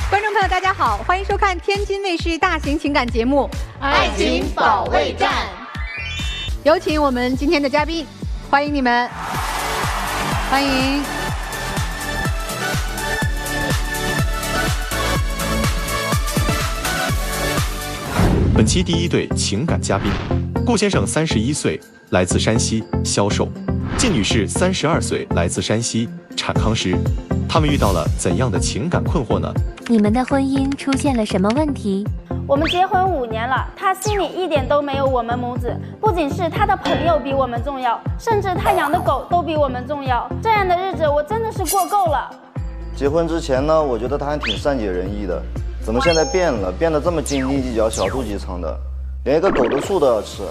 观众朋友，大家好，欢迎收看天津卫视大型情感节目《爱情保卫战》。有请我们今天的嘉宾，欢迎你们，欢迎。本期第一对情感嘉宾，顾先生31岁，来自山西，销售；靳女士32岁，来自山西，产康师。他们遇到了怎样的情感困惑呢？你们的婚姻出现了什么问题？我们结婚5年了，他心里一点都没有我们母子，不仅是他的朋友比我们重要，甚至他养的狗都比我们重要。这样的日子我真的是过够了。结婚之前呢，我觉得他还挺善解人意的，怎么现在变了，变得这么斤斤计较、小肚鸡肠的，连一个狗的醋都要吃。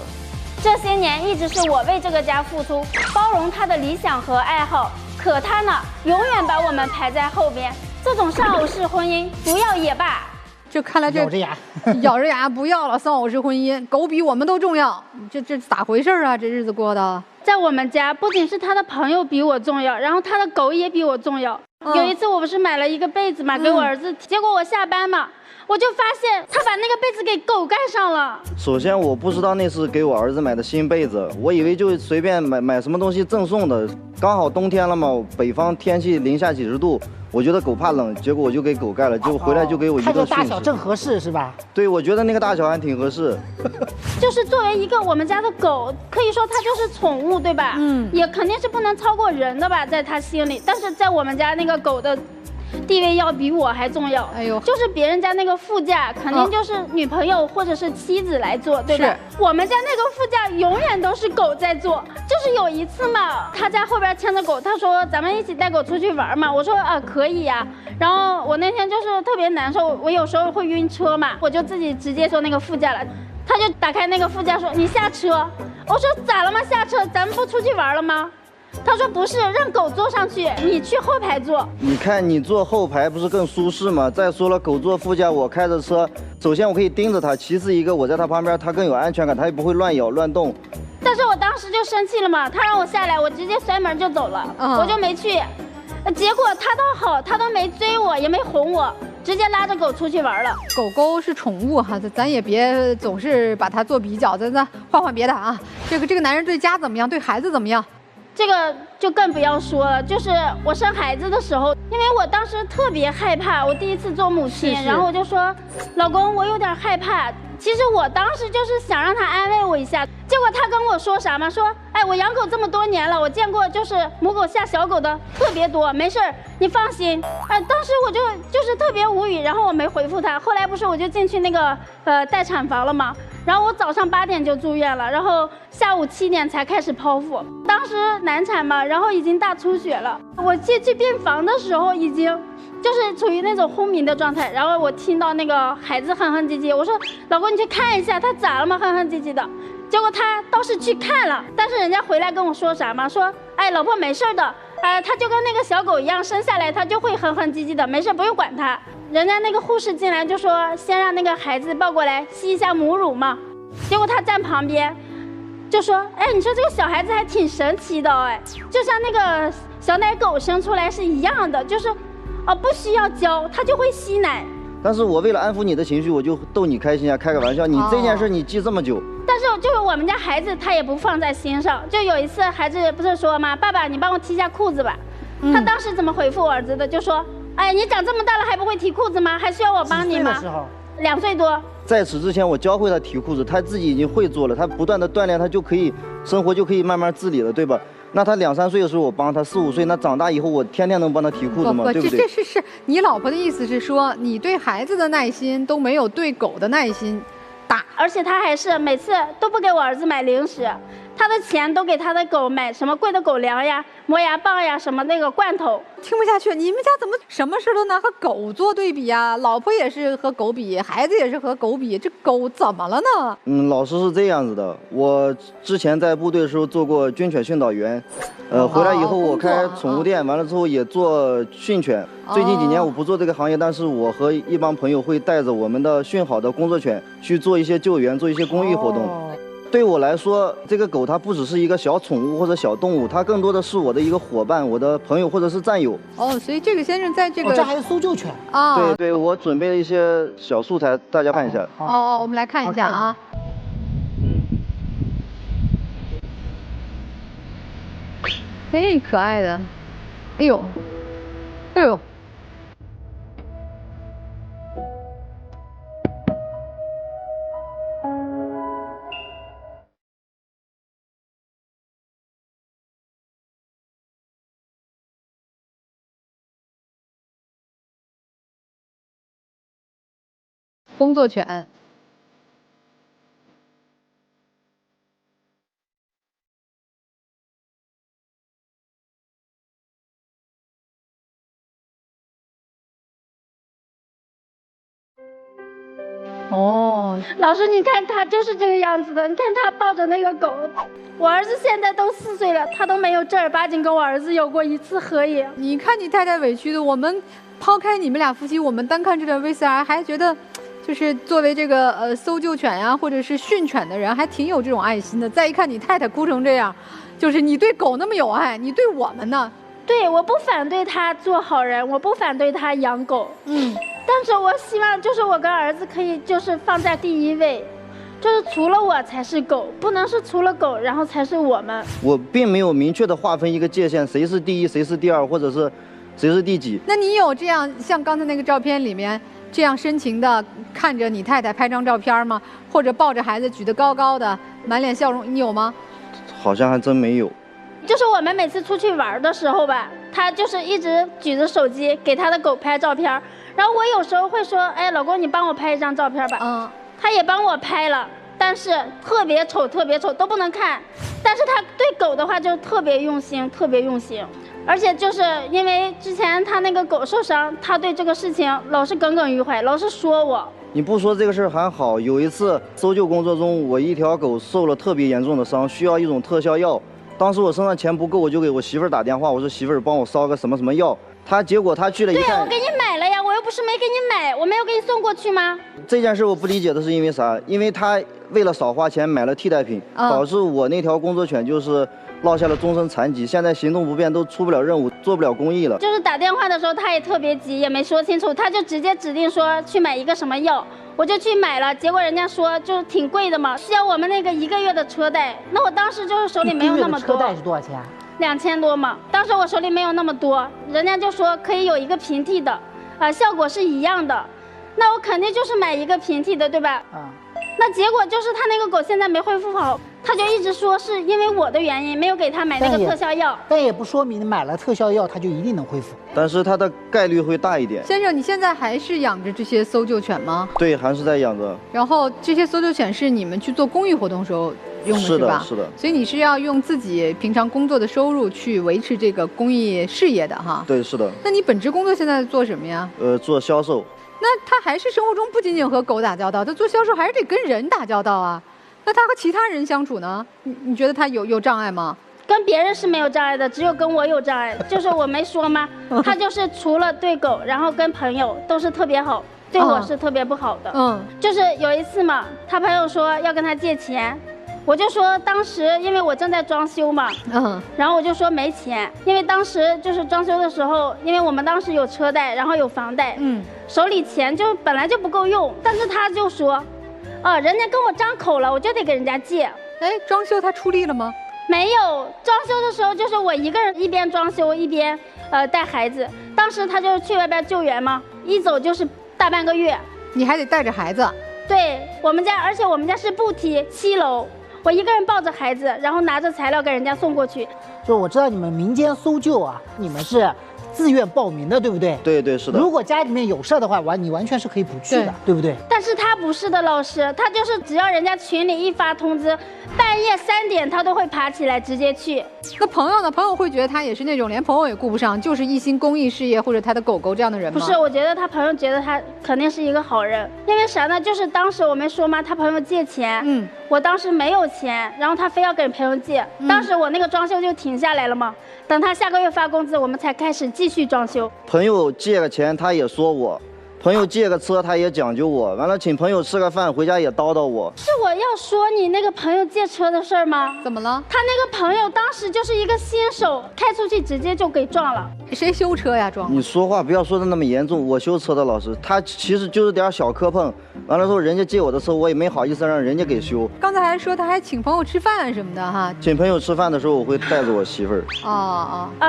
这些年一直是我为这个家付出，包容他的理想和爱好，可他呢，永远把我们排在后边。这种丧偶式婚姻，不要也罢。就看来这咬着牙，咬着牙不要了。丧偶式婚姻，狗比我们都重要，这咋回事啊？这日子过的。在我们家，不仅是他的朋友比我重要，然后他的狗也比我重要。有一次我不是买了一个被子嘛，给我儿子，结果我下班嘛，我就发现他把那个被子给狗盖上了。首先我不知道那是给我儿子买的新被子，我以为就随便买什么东西赠送的，刚好冬天了嘛，北方天气零下几十度，我觉得狗怕冷，结果我就给狗盖了，结果回来就给我一个讯息。它这大小正合适是吧？对，我觉得那个大小还挺合适。就是作为一个我们家的狗，可以说它就是宠物，对吧？也肯定是不能超过人的吧，在他心里。但是在我们家那个狗的地位要比我还重要。哎呦，就是别人家那个副驾，肯定就是女朋友或者是妻子来坐，对吧？我们家那个副驾永远都是狗在坐。就是有一次嘛，他在后边牵着狗，他说咱们一起带狗出去玩嘛，我说可以呀。然后我那天就是特别难受，我有时候会晕车嘛，我就自己直接坐那个副驾了。他就打开那个副驾说你下车，我说咋了吗？下车，咱们不出去玩了吗？他说不是，让狗坐上去，你去后排坐。你看你坐后排不是更舒适吗？再说了，狗坐副驾，我开着车，首先我可以盯着它，其次一个我在它旁边，它更有安全感，它也不会乱咬乱动。但是我当时就生气了嘛，他让我下来，我直接摔门就走了，我就没去。结果他倒好，他都没追我，也没哄我，直接拉着狗出去玩了。狗狗是宠物哈，咱也别总是把它做比较，咱换别的啊。这个男人对家怎么样，对孩子怎么样？这个就更不要说了，就是我生孩子的时候，因为我当时特别害怕，我第一次做母亲，然后我就说，老公，我有点害怕。其实我当时就是想让他安慰我一下，结果他跟我说啥嘛？说，哎，我养狗这么多年了，我见过就是母狗吓小狗的特别多，没事儿，你放心。当时我就是特别无语，然后我没回复他。后来不是我就进去那个待产房了吗？然后我早上8点就住院了，然后下午7点才开始剖腹。当时难产嘛，然后已经大出血了。我进去病房的时候已经就是处于那种昏迷的状态，然后我听到那个孩子哼哼唧唧，我说老公你去看一下他咋了吗？哼哼唧唧的。结果他倒是去看了，但是人家回来跟我说啥嘛？说哎老婆没事的，他就跟那个小狗一样，生下来他就会哼哼唧唧的，没事不用管他。人家那个护士进来就说先让那个孩子抱过来吸一下母乳嘛。结果他站旁边就说，哎，你说这个小孩子还挺神奇的，哎，就像那个小奶狗生出来是一样的，就是不需要教他就会吸奶。但是我为了安抚你的情绪，我就逗你开心啊，开个玩笑。你这件事你记这么久，但是就是我们家孩子他也不放在心上。就有一次孩子不是说吗，爸爸你帮我提一下裤子吧。他当时怎么回复我儿子的？就说，哎，你长这么大了还不会提裤子吗？还需要我帮你吗？2岁多。在此之前我教会他提裤子，他自己已经会做了，他不断的锻炼，他就可以生活就可以慢慢自理了，对吧？那他2、3岁的时候我帮他，4、5岁，那长大以后我天天能帮他提裤子吗？对不对？这是你老婆的意思是说，你对孩子的耐心都没有对狗的耐心大，而且他还是每次都不给我儿子买零食。他的钱都给他的狗买什么贵的狗粮呀、磨牙棒呀、什么那个罐头。听不下去，你们家怎么什么事都拿和狗做对比呀？老婆也是和狗比，孩子也是和狗比，这狗怎么了呢？老师是这样子的，我之前在部队的时候做过军犬训导员，回来以后我开宠物店，完了之后也做训犬。最近几年我不做这个行业，但是我和一帮朋友会带着我们的训好的工作犬去做一些救援，做一些公益活动。对我来说，这个狗它不只是一个小宠物或者小动物，它更多的是我的一个伙伴、我的朋友或者是战友。哦，所以这个先生在这个这还有搜救犬啊，对对，我准备了一些小素材，大家看一下。哦，我们来看一下啊。哎，可爱的，哎呦，哎呦。工作犬。哦，老师，你看他就是这个样子的，你看他抱着那个狗。我儿子现在都4岁了，他都没有正儿八经跟我儿子有过一次合影。你看你太太委屈的，我们抛开你们俩夫妻，我们单看这段 VCR 还觉得，就是作为这个搜救犬呀，或者是训犬的人，还挺有这种爱心的。再一看你太太哭成这样，就是你对狗那么有爱，你对我们呢？对，我不反对他做好人，我不反对他养狗，但是我希望就是我跟儿子可以就是放在第一位，就是除了我才是狗，不能是除了狗然后才是我们。我并没有明确的划分一个界限，谁是第一，谁是第二，或者是谁是第几。那你有这样像刚才那个照片里面这样深情的看着你太太拍张照片吗？或者抱着孩子举得高高的，满脸笑容，你有吗？好像还真没有。就是我们每次出去玩的时候吧，他就是一直举着手机给他的狗拍照片，然后我有时候会说，哎，老公，你帮我拍一张照片吧。他也帮我拍了，但是特别丑，特别丑，都不能看。但是他对狗的话就特别用心，特别用心。而且就是因为之前他那个狗受伤，他对这个事情老是耿耿于怀，老是说我。你不说这个事儿还好，有一次搜救工作中，我一条狗受了特别严重的伤，需要一种特效药。当时我身上钱不够，我就给我媳妇儿打电话，我说媳妇儿帮我烧个什么什么药。结果他去了一看，对，我给你买了呀，我又不是没给你买，我没有给你送过去吗？这件事我不理解的是因为啥？因为他为了少花钱买了替代品，导致我那条工作犬就是落下了终身残疾，现在行动不便，都出不了任务，做不了公益了。就是打电话的时候他也特别急，也没说清楚，他就直接指定说去买一个什么药。我就去买了，结果人家说就是挺贵的嘛，需要我们那个1个月的车贷。那我当时就是手里没有那么多。车贷是多少钱？2000多嘛。当时我手里没有那么多，人家就说可以有一个平替的，效果是一样的。那我肯定就是买一个平替的，对吧？那结果就是他那个狗现在没恢复好，他就一直说是因为我的原因没有给他买那个特效药，但也不说明买了特效药他就一定能恢复，但是它的概率会大一点。先生，你现在还是养着这些搜救犬吗？对，还是在养着。然后这些搜救犬是你们去做公益活动时候用的是吧？是的。所以你是要用自己平常工作的收入去维持这个公益事业的哈？对，是的。那你本职工作现在做什么呀？做销售。那他还是生活中不仅仅和狗打交道，他做销售还是得跟人打交道啊。那他和其他人相处呢？你觉得他有障碍吗？跟别人是没有障碍的，只有跟我有障碍。就是我没说吗？他就是除了对狗，然后跟朋友都是特别好，对我是特别不好的。就是有一次嘛，他朋友说要跟他借钱。我就说当时因为我正在装修嘛，然后我就说没钱，因为当时就是装修的时候，因为我们当时有车贷，然后有房贷，手里钱就本来就不够用，但是他就说，人家跟我张口了，我就得给人家借。哎，装修他出力了吗？没有，装修的时候就是我一个人一边装修一边带孩子，当时他就去外边救援嘛，一走就是大半个月。你还得带着孩子？对，我们家，而且我们家是步梯7楼。我一个人抱着孩子，然后拿着材料给人家送过去。就我知道你们民间搜救啊，你们是自愿报名的，对不对？对，是的。如果家里面有事的话，你完全是可以不去的，对不对？但是他不是的，老师，他就是只要人家群里一发通知，半夜3点他都会爬起来直接去。那朋友呢？朋友会觉得他也是那种连朋友也顾不上，就是一心公益事业或者他的狗狗这样的人吗？不是，我觉得他朋友觉得他肯定是一个好人，因为啥呢？就是当时我没说吗？他朋友借钱，我当时没有钱，然后他非要给朋友借，当时我那个装修就停下来了嘛。等他下个月发工资，我们才开始继续装修。朋友借了钱，他也说我。朋友借个车他也讲究我，完了请朋友吃个饭回家也叨叨我。是我要说你那个朋友借车的事儿吗？怎么了？他那个朋友当时就是一个新手，开出去直接就给撞了。谁修车呀？撞？你说话不要说的那么严重，我修车的老师，他其实就是点小磕碰，完了之后人家借我的车，我也没好意思让人家给修。刚才还说他还请朋友吃饭什么的哈。请朋友吃饭的时候，我会带着我媳妇儿。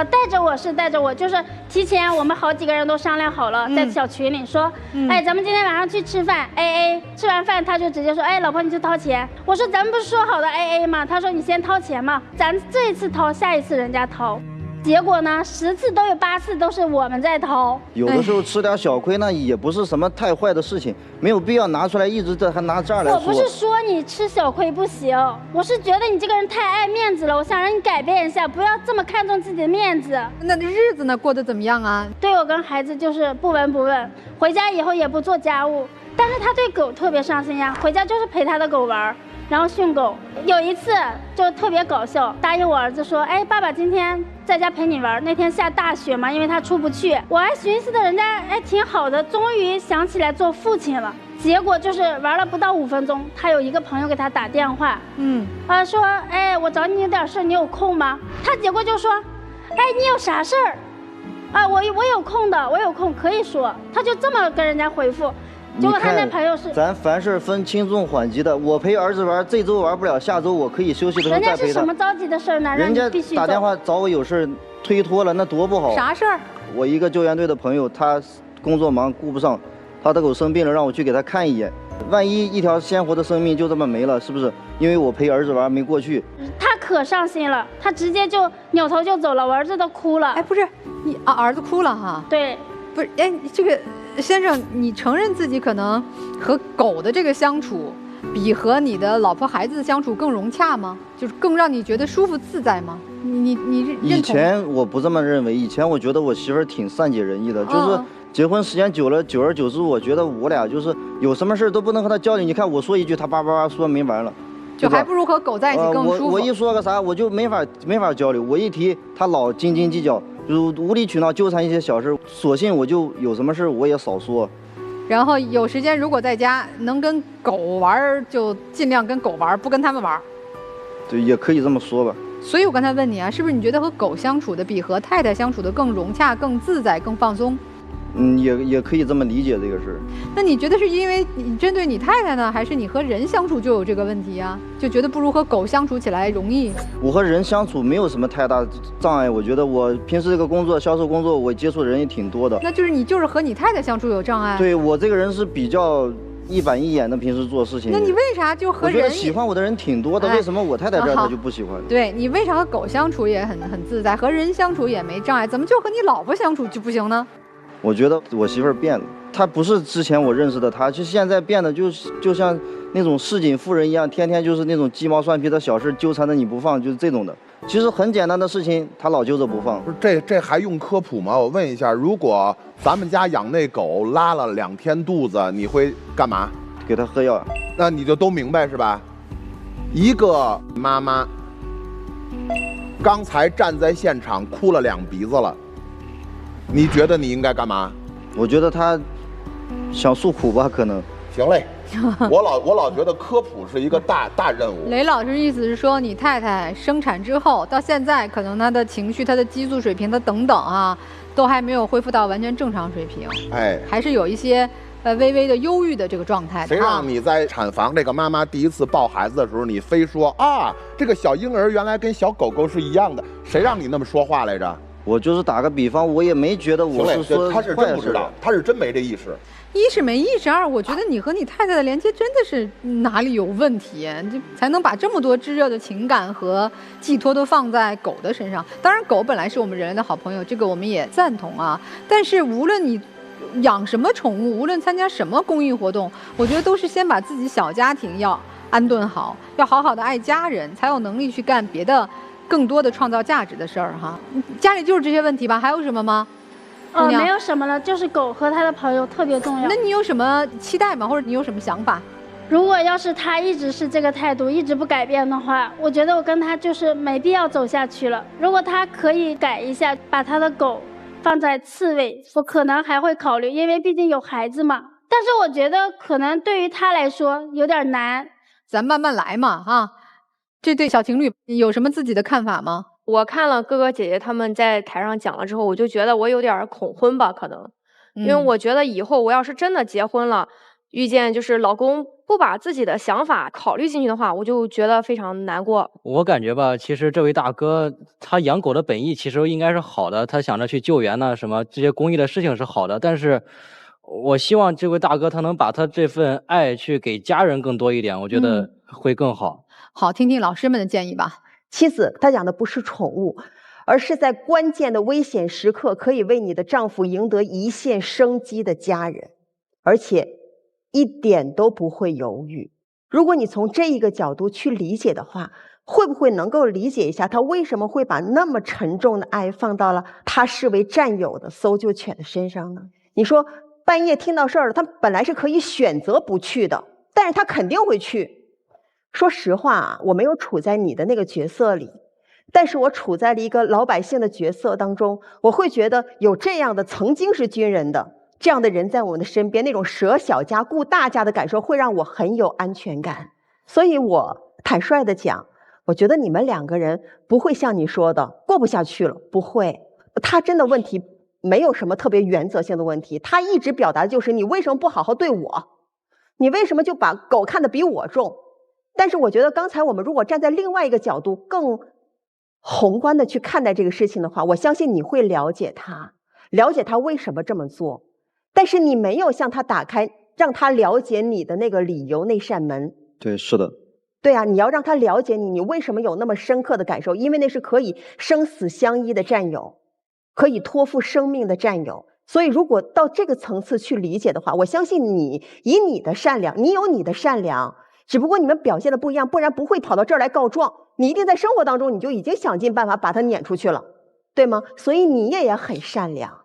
带着我是带着我，就是提前我们好几个人都商量好了，在小群里说，哎，咱们今天晚上去吃饭 AA， 吃完饭他就直接说，哎，老婆你去掏钱。我说咱们不是说好的 AA 吗？他说你先掏钱嘛，咱这一次掏，下一次人家掏。结果呢，10次都有8次都是我们在掏。有的时候吃点小亏，那也不是什么太坏的事情，没有必要拿出来一直还拿这儿来说。我不是说你吃小亏不行，我是觉得你这个人太爱面子了，我想让你改变一下，不要这么看重自己的面子。那日子呢过得怎么样啊？对我跟孩子就是不闻不问，回家以后也不做家务，但是他对狗特别上心呀，回家就是陪他的狗玩。然后训狗，有一次就特别搞笑，答应我儿子说，哎，爸爸今天在家陪你玩。那天下大雪嘛，因为他出不去，我还寻思的人家哎挺好的，终于想起来做父亲了。结果就是玩了不到5分钟，他有一个朋友给他打电话，说，哎，我找你有点事，你有空吗？他结果就说，哎，你有啥事儿？我有空的，我有空可以说。他就这么跟人家回复。结果他那朋友是，咱凡事分轻重缓急的。我陪儿子玩，这周玩不了，下周我可以休息的时候再陪他。人家是什么着急的事儿呢？人家打电话找我有事推脱了，那多不好。啥事儿？我一个救援队的朋友，他工作忙顾不上，他的狗生病了，让我去给他看一眼。万一一条鲜活的生命就这么没了，是不是？因为我陪儿子玩没过去。他可上心了，他直接就扭头就走了，我儿子都哭了。哎，不是你儿子哭了哈？对，不是，哎，这个。先生，你承认自己可能和狗的这个相处，比和你的老婆孩子的相处更融洽吗？就是更让你觉得舒服自在吗？你认同？以前我不这么认为，以前我觉得我媳妇儿挺善解人意的，就是结婚时间久了，久而久之，我觉得我俩就是有什么事都不能和她交流。你看我说一句，她叭叭叭说没完了，就还不如和狗在一起更舒服。我一说个啥，我就没法交流。我一提，她老斤斤计较。就是无理取闹，纠缠一些小事，索性我就有什么事我也少说。然后有时间如果在家能跟狗玩，就尽量跟狗玩，不跟他们玩。对，也可以这么说吧。所以我刚才问你啊，是不是你觉得和狗相处的比和太太相处的更融洽、更自在、更放松？也可以这么理解这个事儿。那你觉得是因为你针对你太太呢，还是你和人相处就有这个问题啊？就觉得不如和狗相处起来容易？我和人相处没有什么太大障碍，我觉得我平时这个工作销售工作，我接触的人也挺多的。那就是你就是和你太太相处有障碍？对，我这个人是比较一板一眼的，平时做事情。那你为啥就和人？我觉得喜欢我的人挺多的，为什么我太太这儿她就不喜欢？对，你为啥和狗相处也很自在，和人相处也没障碍，怎么就和你老婆相处就不行呢？我觉得我媳妇儿变了，她不是之前我认识的她，就现在变得就像那种市井妇人一样，天天就是那种鸡毛蒜皮的小事纠缠着你不放，就是这种的。其实很简单的事情，她老揪着不放。不是这还用科普吗？我问一下，如果咱们家养那狗拉了2天肚子，你会干嘛？给它喝药。那你就都明白是吧？一个妈妈刚才站在现场哭了2鼻子了。你觉得你应该干嘛？我觉得他想诉苦吧，可能。行嘞，我老觉得科普是一个大任务。雷老师意思是说，你太太生产之后到现在，可能她的情绪、她的激素水平、她等等啊，都还没有恢复到完全正常水平。哎，还是有一些微微的忧郁的这个状态的。谁让你在产房这个妈妈第一次抱孩子的时候，你非说啊，这个小婴儿原来跟小狗狗是一样的？谁让你那么说话来着？我就是打个比方，我也没觉得我是说他是真不知道，他是真没这意识。一是没意识，二我觉得你和你太太的连接真的是哪里有问题，就才能把这么多炙热的情感和寄托都放在狗的身上。当然，狗本来是我们人类的好朋友，这个我们也赞同啊。但是无论你养什么宠物，无论参加什么公益活动，我觉得都是先把自己小家庭要安顿好，要好好的爱家人，才有能力去干别的更多的创造价值的事儿哈。家里就是这些问题吧？还有什么吗？没有什么了，就是狗和他的朋友特别重要。那你有什么期待吗？或者你有什么想法？如果要是他一直是这个态度，一直不改变的话，我觉得我跟他就是没必要走下去了。如果他可以改一下，把他的狗放在次位，我可能还会考虑，因为毕竟有孩子嘛。但是我觉得可能对于他来说有点难。咱慢慢来嘛，哈。这对小情侣有什么自己的看法吗？我看了哥哥姐姐他们在台上讲了之后，我就觉得我有点恐婚吧，可能，因为我觉得以后我要是真的结婚了，遇见就是老公不把自己的想法考虑进去的话，我就觉得非常难过。我感觉吧，其实这位大哥他养狗的本意其实应该是好的，他想着去救援呢，什么这些公益的事情是好的，但是我希望这位大哥他能把他这份爱去给家人更多一点，我觉得会更好。好，听听老师们的建议吧。妻子她养的不是宠物，而是在关键的危险时刻可以为你的丈夫赢得一线生机的家人，而且一点都不会犹豫。如果你从这一个角度去理解的话，会不会能够理解一下他为什么会把那么沉重的爱放到了他视为战友的搜救犬的身上呢？你说半夜听到事儿了，他本来是可以选择不去的，但是他肯定会去。说实话啊，我没有处在你的那个角色里，但是我处在了一个老百姓的角色当中，我会觉得有这样的曾经是军人的这样的人在我们的身边，那种舍小家顾大家的感受会让我很有安全感。所以我坦率的讲，我觉得你们两个人不会像你说的过不下去了，不会。他真的问题没有什么特别原则性的问题，他一直表达的就是你为什么不好好对我，你为什么就把狗看得比我重。但是我觉得刚才我们如果站在另外一个角度更宏观的去看待这个事情的话，我相信你会了解他为什么这么做，但是你没有向他打开让他了解你的那个理由那扇门。对，是的。对啊，你要让他了解你为什么有那么深刻的感受，因为那是可以生死相依的战友，可以托付生命的战友。所以如果到这个层次去理解的话，我相信你以你的善良，你有你的善良，只不过你们表现的不一样，不然不会跑到这儿来告状。你一定在生活当中你就已经想尽办法把他撵出去了，对吗？所以你也很善良，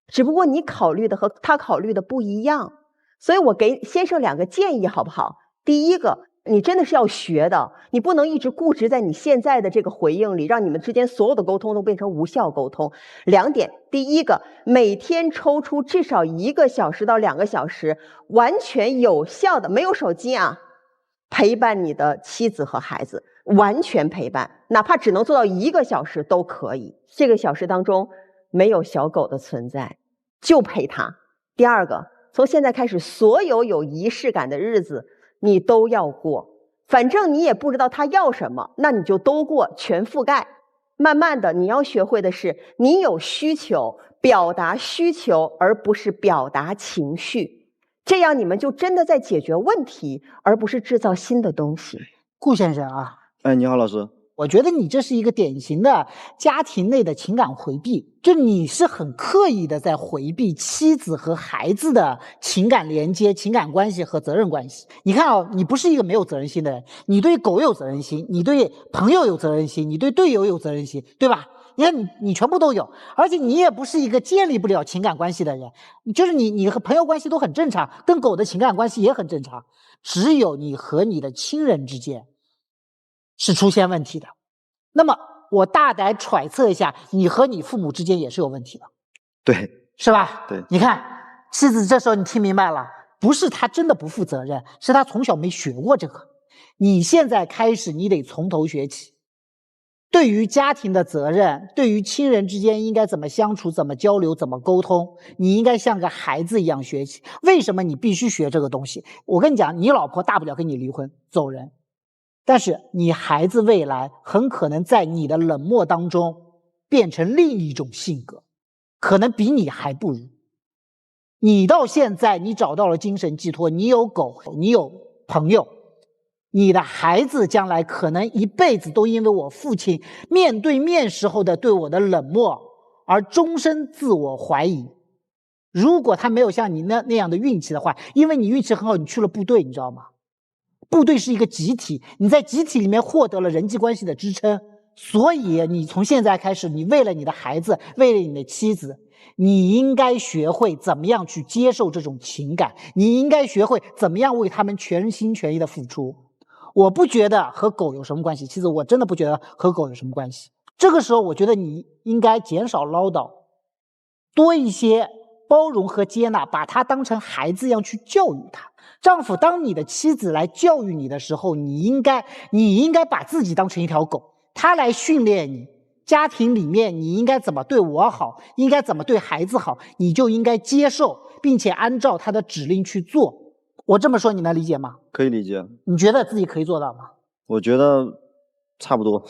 只不过你考虑的和他考虑的不一样。所以我给先生两个建议好不好？第一个，你真的是要学的，你不能一直固执在你现在的这个回应里，让你们之间所有的沟通都变成无效沟通。2点，第一个，每天抽出至少1个小时到2个小时，完全有效的，没有手机啊，陪伴你的妻子和孩子，完全陪伴，哪怕只能做到1个小时都可以。这个小时当中没有小狗的存在，就陪他。第二个，从现在开始，所有有仪式感的日子你都要过，反正你也不知道他要什么，那你就都过，全覆盖。慢慢的，你要学会的是，你有需求，表达需求，而不是表达情绪。这样你们就真的在解决问题，而不是制造新的东西。顾先生啊，哎，你好，老师。我觉得你这是一个典型的家庭内的情感回避，就你是很刻意的在回避妻子和孩子的情感连接、情感关系和责任关系。你看啊，你不是一个没有责任心的人，你对狗有责任心，你对朋友有责任心，你对队友有责任心，对吧？你看你全部都有，而且你也不是一个建立不了情感关系的人，就是你和朋友关系都很正常，跟狗的情感关系也很正常，只有你和你的亲人之间是出现问题的。那么我大胆揣测一下，你和你父母之间也是有问题的，对，是吧？对，你看妻子这时候你听明白了，不是他真的不负责任，是他从小没学过这个。你现在开始，你得从头学起。对于家庭的责任，对于亲人之间应该怎么相处、怎么交流、怎么沟通，你应该像个孩子一样学起。为什么你必须学这个东西？我跟你讲，你老婆大不了跟你离婚走人，但是你孩子未来很可能在你的冷漠当中变成另一种性格，可能比你还不如。你到现在你找到了精神寄托，你有狗，你有朋友，你的孩子将来可能一辈子都因为我父亲面对面时候的对我的冷漠而终身自我怀疑。如果他没有像你那样的运气的话，因为你运气很好，你去了部队，你知道吗？部队是一个集体，你在集体里面获得了人际关系的支撑，所以你从现在开始，你为了你的孩子，为了你的妻子，你应该学会怎么样去接受这种情感，你应该学会怎么样为他们全心全意的付出。我不觉得和狗有什么关系，其实我真的不觉得和狗有什么关系。这个时候我觉得你应该减少唠叨，多一些包容和接纳，把他当成孩子一样去教育他。丈夫，当你的妻子来教育你的时候，你应该把自己当成一条狗，他来训练你。家庭里面你应该怎么对我好，应该怎么对孩子好，你就应该接受，并且按照他的指令去做。我这么说你能理解吗？可以理解。你觉得自己可以做到吗？我觉得差不多。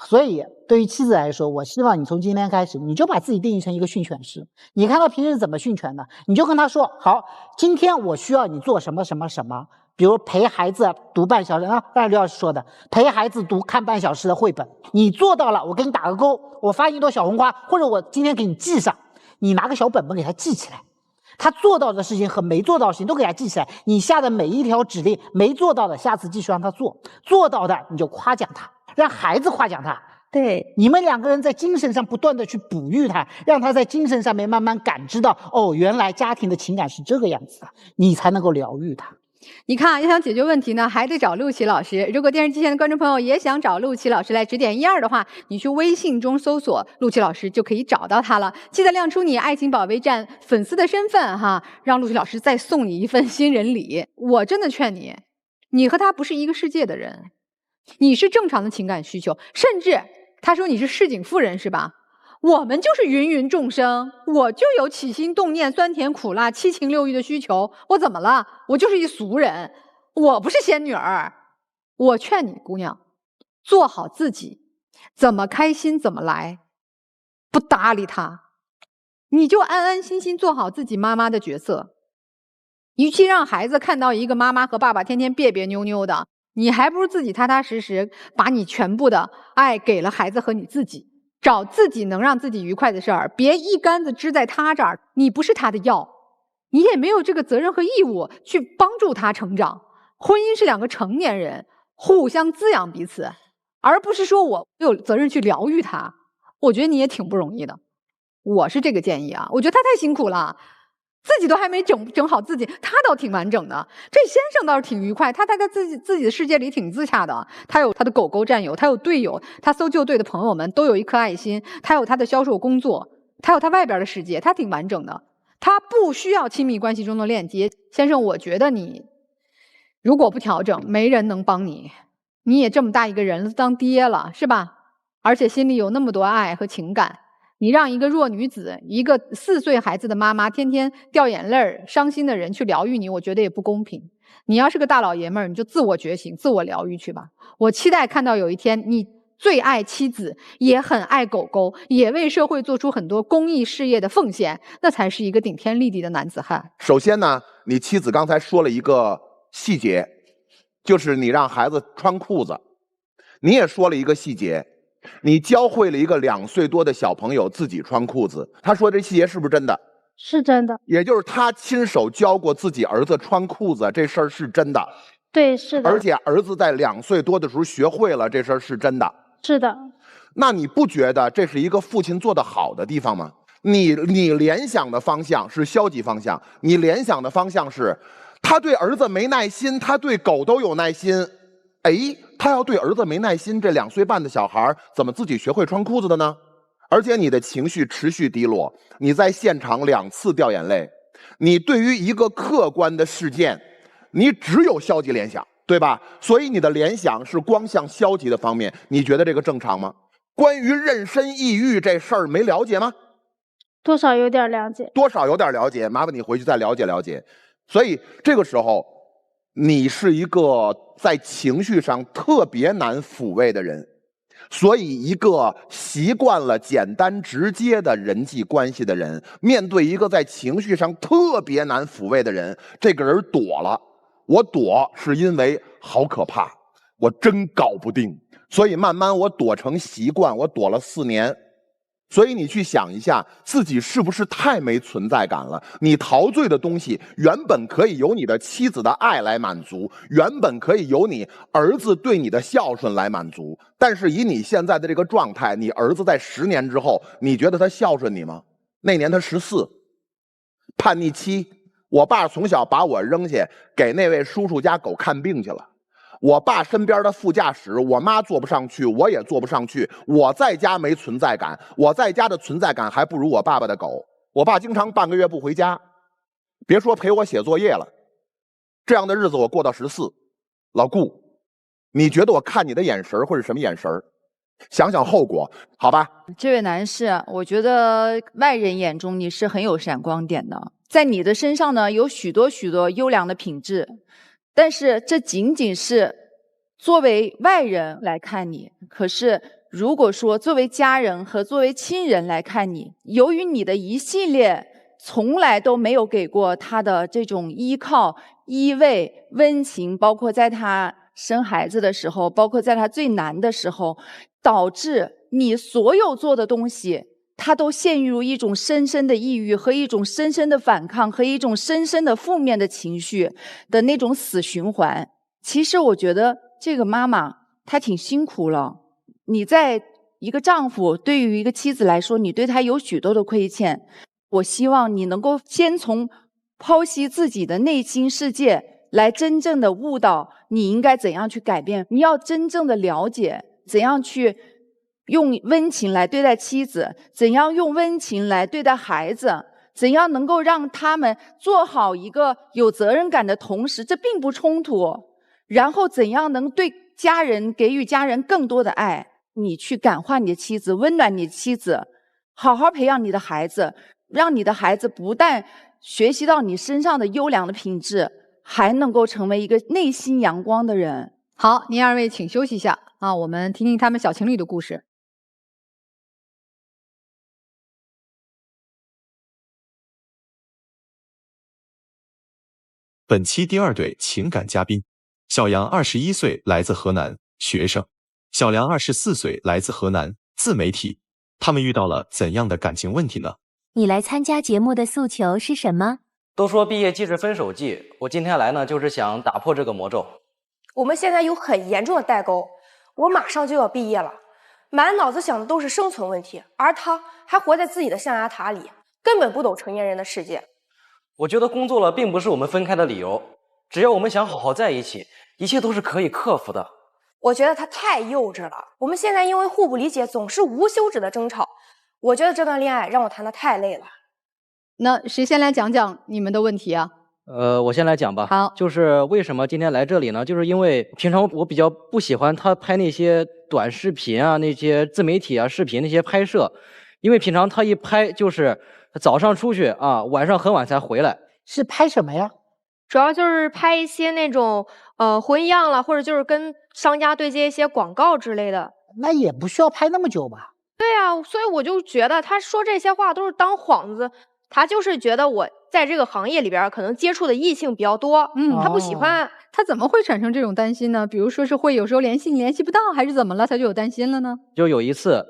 所以对于妻子来说，我希望你从今天开始，你就把自己定义成一个训犬师。你看他平时怎么训犬的，你就跟他说，好，今天我需要你做什么什么什么，比如陪孩子读半小时啊，刚才刘老师说的，陪孩子看半小时的绘本，你做到了，我给你打个勾，我发一朵小红花，或者我今天给你记上，你拿个小本本给他记起来。他做到的事情和没做到的事情都给他记起来，你下的每一条指令，没做到的下次继续让他做，做到的你就夸奖他，让孩子夸奖他。对，你们两个人在精神上不断的去哺育他，让他在精神上面慢慢感知到，哦，原来家庭的情感是这个样子的，你才能够疗愈他。你看啊，要想解决问题呢，还得找陆琪老师。如果电视机前的观众朋友也想找陆琪老师来指点一二的话，你去微信中搜索陆琪老师就可以找到他了。记得亮出你爱情保卫战粉丝的身份哈，让陆琪老师再送你一份新人礼。我真的劝你，你和他不是一个世界的人，你是正常的情感需求，甚至他说你是市井妇人是吧？我们就是芸芸众生，我就有起心动念、酸甜苦辣、七情六欲的需求。我怎么了？我就是一俗人，我不是仙女儿。我劝你姑娘，做好自己，怎么开心怎么来，不搭理他，你就安安心心做好自己妈妈的角色。与其让孩子看到一个妈妈和爸爸天天别别扭扭的，你还不如自己踏踏实实把你全部的爱给了孩子和你自己。找自己能让自己愉快的事儿，别一竿子支在他这儿。你不是他的药，你也没有这个责任和义务去帮助他成长。婚姻是两个成年人互相滋养彼此，而不是说我有责任去疗愈他。我觉得你也挺不容易的，我是这个建议啊。我觉得他太辛苦了，自己都还没整好自己，他倒挺完整的。这先生倒是挺愉快，他在自己的世界里挺自洽的。他有他的狗狗战友，他有队友，他搜救队的朋友们都有一颗爱心，他有他的销售工作，他有他外边的世界，他挺完整的。他不需要亲密关系中的链接。先生，我觉得你如果不调整，没人能帮你。你也这么大一个人了，当爹了是吧？而且心里有那么多爱和情感。你让一个弱女子，一个4岁孩子的妈妈，天天掉眼泪、伤心的人去疗愈你，我觉得也不公平。你要是个大老爷们儿，你就自我觉醒、自我疗愈去吧。我期待看到有一天，你最爱妻子，也很爱狗狗，也为社会做出很多公益事业的奉献，那才是一个顶天立地的男子汉。首先呢，你妻子刚才说了一个细节，就是你让孩子穿裤子，你也说了一个细节。你教会了一个2岁多的小朋友自己穿裤子，他说这细节是不是真的？是真的。也就是他亲手教过自己儿子穿裤子，这事儿是真的。对，是的。而且儿子在2岁多的时候学会了，这事儿是真的。是的。那你不觉得这是一个父亲做得好的地方吗？你联想的方向是消极方向，你联想的方向是他对儿子没耐心，他对狗都有耐心。哎，他要对儿子没耐心，这2岁半的小孩怎么自己学会穿裤子的呢？而且你的情绪持续低落，你在现场2次掉眼泪，你对于一个客观的事件，你只有消极联想，对吧？所以你的联想是光向消极的方面，你觉得这个正常吗？关于妊娠抑郁这事儿没了解吗？多少有点了解，多少有点了解，麻烦你回去再了解了解。所以这个时候，你是一个在情绪上特别难抚慰的人，所以一个习惯了简单直接的人际关系的人，面对一个在情绪上特别难抚慰的人，这个人躲了。我躲是因为好可怕，我真搞不定，所以慢慢我躲成习惯，我躲了4年。所以你去想一下，自己是不是太没存在感了？你陶醉的东西原本可以由你的妻子的爱来满足，原本可以由你儿子对你的孝顺来满足，但是以你现在的这个状态，你儿子在10年之后，你觉得他孝顺你吗？那年他14，叛逆期，我爸从小把我扔下给那位叔叔家狗看病去了。我爸身边的副驾驶，我妈坐不上去，我也坐不上去。我在家没存在感，我在家的存在感还不如我爸爸的狗。我爸经常半个月不回家，别说陪我写作业了。这样的日子我过到14。老顾，你觉得我看你的眼神会是什么眼神？想想后果，好吧？这位男士，我觉得外人眼中你是很有闪光点的，在你的身上呢有许多优良的品质，但是这仅仅是作为外人来看你。可是如果说作为家人和作为亲人来看你，由于你的一系列从来都没有给过他的这种依靠、依偎、温情，包括在他生孩子的时候，包括在他最难的时候，导致你所有做的东西，他都陷入一种深深的抑郁和一种深深的反抗和一种深深的负面的情绪的那种死循环。其实我觉得这个妈妈她挺辛苦了，你在一个丈夫对于一个妻子来说，你对她有许多的亏欠。我希望你能够先从剖析自己的内心世界来真正的悟到你应该怎样去改变，你要真正的了解怎样去用温情来对待妻子，怎样用温情来对待孩子，怎样能够让他们做好一个有责任感的同时，这并不冲突，然后怎样能对家人给予家人更多的爱，你去感化你的妻子，温暖你的妻子，好好培养你的孩子，让你的孩子不但学习到你身上的优良的品质，还能够成为一个内心阳光的人。好，您二位请休息一下啊，我们听听他们小情侣的故事。本期第2对情感嘉宾，小杨21岁，来自河南，学生；小梁24岁，来自河南，自媒体。他们遇到了怎样的感情问题呢？你来参加节目的诉求是什么？都说毕业季是分手季，我今天来呢，就是想打破这个魔咒。我们现在有很严重的代沟，我马上就要毕业了，满脑子想的都是生存问题，而他还活在自己的象牙塔里，根本不懂成年人的世界。我觉得工作了并不是我们分开的理由，只要我们想好好在一起，一切都是可以克服的。我觉得他太幼稚了，我们现在因为互不理解总是无休止的争吵，我觉得这段恋爱让我谈得太累了。那谁先来讲讲你们的问题啊？我先来讲吧。好，就是为什么今天来这里呢？就是因为平常我比较不喜欢他拍那些短视频啊、那些自媒体啊、视频那些拍摄，因为平常他一拍就是早上出去啊，晚上很晚才回来。是拍什么呀？主要就是拍一些那种婚样了，或者就是跟商家对接一些广告之类的。那也不需要拍那么久吧？对啊，所以我就觉得他说这些话都是当幌子，他就是觉得我在这个行业里边可能接触的异性比较多，他不喜欢。他怎么会产生这种担心呢？比如说是会有时候联系你联系不到，还是怎么了？他就有担心了呢？就有一次，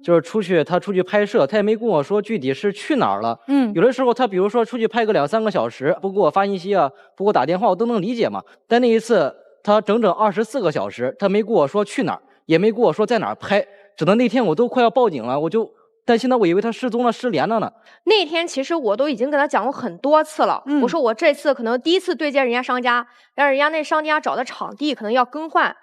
就是他出去拍摄，他也没跟我说具体是去哪儿了。有的时候他比如说出去拍个2、3个小时，不给我发信息啊，不给我打电话，我都能理解嘛。但那一次他整整24个小时，他没跟我说去哪儿，也没跟我说在哪儿拍，整的那天我都快要报警了，我就担心我以为他失踪了、失联了呢。那天其实我都已经跟他讲过很多次了，我说我这次可能第一次对接人家商家，但是人家那商家找的场地可能要更换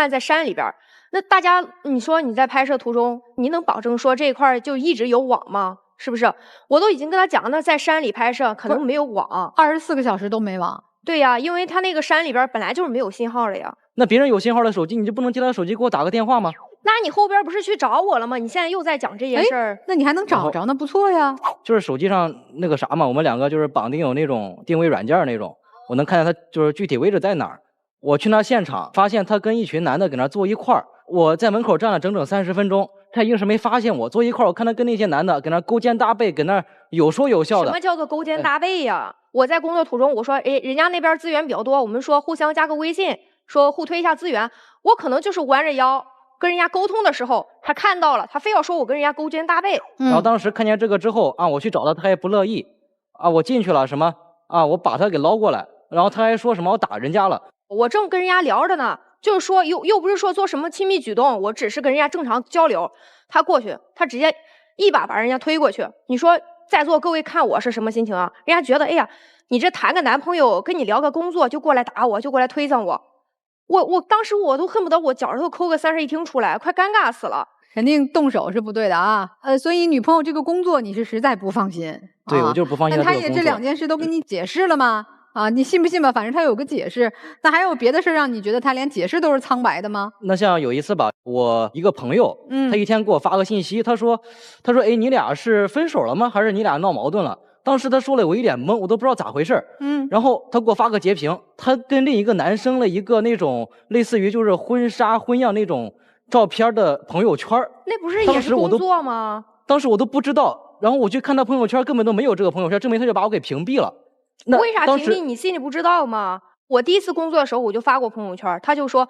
在山里边。那大家你说你在拍摄途中，你能保证说这一块就一直有网吗？是不是？我都已经跟他讲，那在山里拍摄可能没有网，24个小时都没网。对呀，因为他那个山里边本来就是没有信号的呀。那别人有信号的手机，你就不能接他的手机给我打个电话吗？那你后边不是去找我了吗？你现在又在讲这件事儿，那你还能找着，那不错呀。就是手机上那个啥嘛，我们2个就是绑定有那种定位软件那种，我能看见他就是具体位置在哪儿。我去那现场，发现他跟一群男的搁那坐一块儿，我在门口站了整整30分钟，他硬是没发现我坐一块儿。我看他跟那些男的搁那勾肩搭背，搁那有说有笑的。什么叫做勾肩搭背呀？我在工作途中，我说，人家那边资源比较多，我们说互相加个微信，说互推一下资源。我可能就是弯着腰跟人家沟通的时候，他看到了，他非要说我跟人家勾肩搭背。然后当时看见这个之后啊，我去找他，他也不乐意啊。我进去了什么啊，我把他给捞过来，然后他还说什么我打人家了。我正跟人家聊着呢，就是说又不是说做什么亲密举动，我只是跟人家正常交流。他过去，他直接一把人家推过去。你说在座各位看我是什么心情啊？人家觉得，哎呀，你这谈个男朋友跟你聊个工作就过来打我，就过来推搡我。我当时我都恨不得我脚上头抠个3室1厅出来，快尴尬死了。肯定动手是不对的啊。所以女朋友这个工作你是实在不放心。对，我就是不放心。但她也这2件事都给你解释了吗？啊，你信不信吧？反正他有个解释。那还有别的事让你觉得他连解释都是苍白的吗？那像有一次吧，我一个朋友，他一天给我发个信息，他说，哎，你俩是分手了吗？还是你俩闹矛盾了？当时他说了，我一脸懵，我都不知道咋回事。然后他给我发个截屏，他跟另一个男生了一个那种类似于就是婚纱婚样那种照片的朋友圈。那不是也是工作吗？当时我都不知道，然后我去看他朋友圈，根本都没有这个朋友圈，证明他就把我给屏蔽了。为啥屏蔽？你心里不知道吗？我第一次工作的时候我就发过朋友圈，他就说，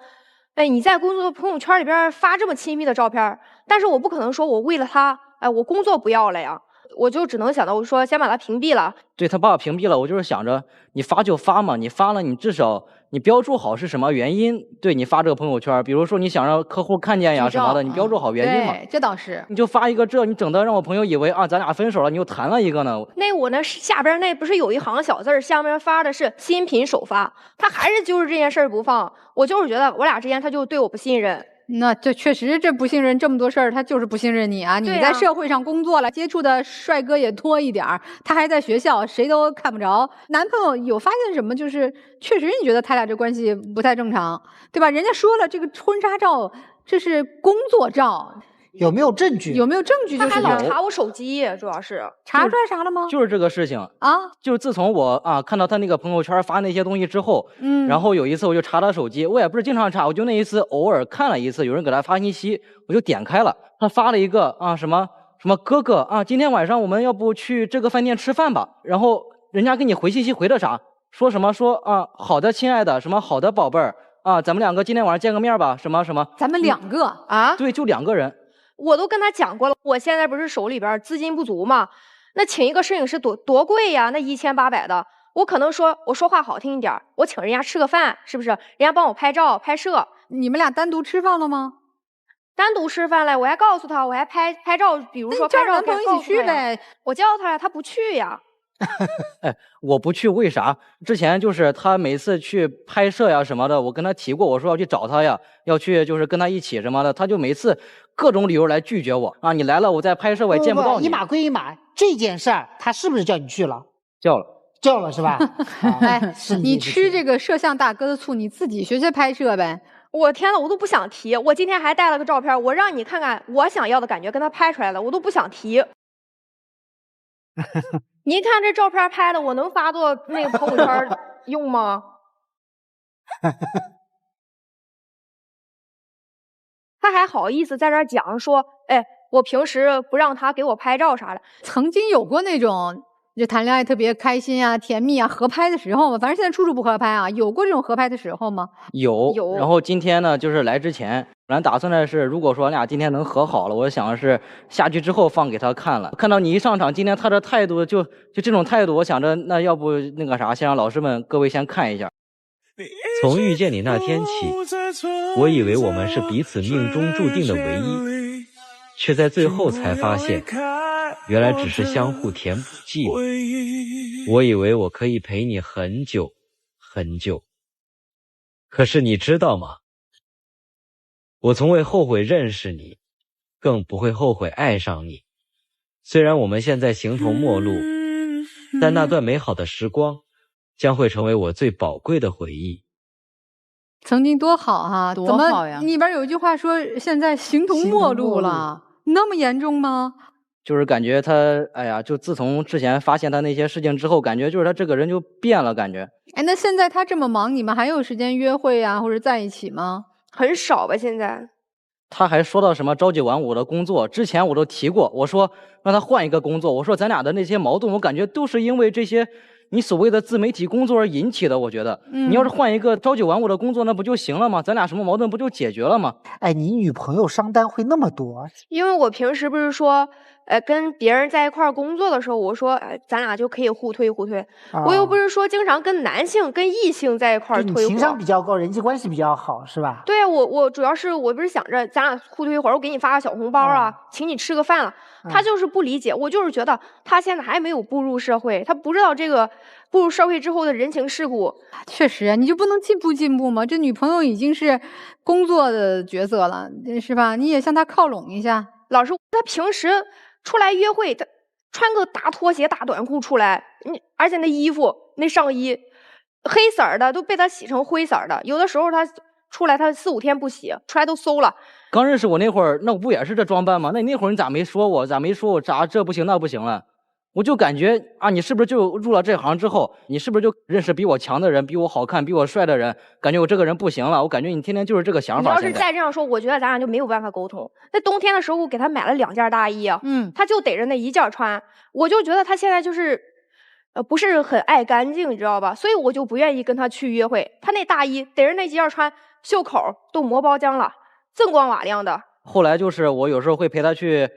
哎，你在工作朋友圈里边发这么亲密的照片，但是我不可能说我为了他，哎，我工作不要了呀。我就只能想到，我说先把他屏蔽了。对，他把我屏蔽了，我就是想着你发就发嘛，你发了你至少你标注好是什么原因，对你发这个朋友圈，比如说你想让客户看见呀什么的，你标注好原因嘛。对，这倒是。你就发一个这，你整的让我朋友以为啊咱俩分手了，你又谈了一个呢。那我那下边那不是有一行小字，下面发的是新品首发，他还是就是这件事不放，我就是觉得我俩之间他就对我不信任。那这确实这不信任这么多事儿，他就是不信任你啊！你在社会上工作了，接触的帅哥也多一点儿，他还在学校，谁都看不着。男朋友有发现什么？就是确实你觉得他俩这关系不太正常，对吧？人家说了，这个婚纱照这是工作照。有没有证据？有没有证据？他还老查我手机，主要是查出来啥了吗？就是这个事情啊，就是自从我看到他那个朋友圈发那些东西之后，然后有一次我就查他手机，我也不是经常查，我就那一次偶尔看了一次，有人给他发信息，我就点开了，他发了一个什么哥哥今天晚上我们要不去这个饭店吃饭吧？然后人家给你回信息回的啥？说什么说好的亲爱的，什么好的宝贝儿咱们2个今天晚上见个面吧？什么什么？咱们2个对，就2个人。我都跟他讲过了，我现在不是手里边资金不足嘛，那请一个摄影师多贵呀，那1800的，我可能说我说话好听一点，我请人家吃个饭，是不是？人家帮我拍照拍摄。你们俩单独吃饭了吗？单独吃饭了，我还告诉他，我还拍照，比如说拍照跟男朋友一起去呗。我叫他了，他不去呀。哎，我不去为啥？之前就是他每次去拍摄呀什么的，我跟他提过，我说要去找他呀，要去就是跟他一起什么的，他就每次各种理由来拒绝我你来了我在拍摄我也见不到你。一码归一码，这件事儿他是不是叫你去了？叫了是吧？哎，你吃这个摄像大哥的醋，你自己学拍摄呗。我天呐，我都不想提。我今天还带了个照片，我让你看看我想要的感觉，跟他拍出来的，我都不想提。您看这照片拍的，我能发到那个朋友圈用吗？他还好意思在这讲说，哎，我平时不让他给我拍照啥的。曾经有过那种就谈恋爱特别开心啊、甜蜜啊、合拍的时候吗？反正现在处处不合拍啊，有过这种合拍的时候吗？有。然后今天呢，就是来之前，本来打算的是，如果说俺俩今天能和好了，我想的是下去之后放给他看了。看到你一上场，今天他的态度就这种态度，我想着那要不那个啥，先让老师们各位先看一下。从遇见你那天起，我以为我们是彼此命中注定的唯一，却在最后才发现，原来只是相互填补寂寞。我以为我可以陪你很久很久，可是你知道吗？我从未后悔认识你，更不会后悔爱上你。虽然我们现在形同陌路，但那段美好的时光将会成为我最宝贵的回忆。曾经多好啊，多好呀！里边有一句话说现在形同陌路了，那么严重吗？就是感觉他，哎呀，就自从之前发现他那些事情之后，感觉就是他这个人就变了，感觉。哎，那现在他这么忙，你们还有时间约会啊，或者在一起吗？很少吧，现在。他还说到什么朝9晚5的工作，之前我都提过，我说让他换一个工作，我说咱俩的那些矛盾，我感觉都是因为这些你所谓的自媒体工作而引起的。我觉得，你要是换一个朝9晚5的工作，那不就行了吗？咱俩什么矛盾不就解决了吗？哎，你女朋友商单会那么多？因为我平时不是说跟别人在一块儿工作的时候，我说，咱俩就可以互推互推。我又不是说经常跟男性、跟异性在一块儿推火。情商比较高，人际关系比较好，是吧？对啊，我主要是我不是想着咱俩互推一会儿，我给你发个小红包啊，请你吃个饭了。他就是不理解，我就是觉得他现在还没有步入社会，他不知道这个步入社会之后的人情世故。确实，你就不能进步吗？这女朋友已经是工作的角色了，是吧？你也向她靠拢一下。老师，他平时出来约会，他穿个大拖鞋、大短裤出来，而且那衣服、那上衣，黑色儿的都被他洗成灰色儿的。有的时候他出来，他4、5天不洗，出来都馊了。刚认识我那会儿，那我不也是这装扮吗？那会儿你咋没说我？咋没说我？咋这不行那不行了？我就感觉啊，你是不是就入了这行之后，你是不是就认识比我强的人、比我好看、比我帅的人？感觉我这个人不行了。我感觉你天天就是这个想法。你要是再这样说，我觉得咱俩就没有办法沟通。那冬天的时候，我给他买了2件大衣啊，他就逮着那1件穿。我就觉得他现在就是，不是很爱干净，你知道吧？所以我就不愿意跟他去约会。他那大衣逮着那几件穿，袖口都磨包浆了，锃光瓦亮的。后来就是我有时候会陪他去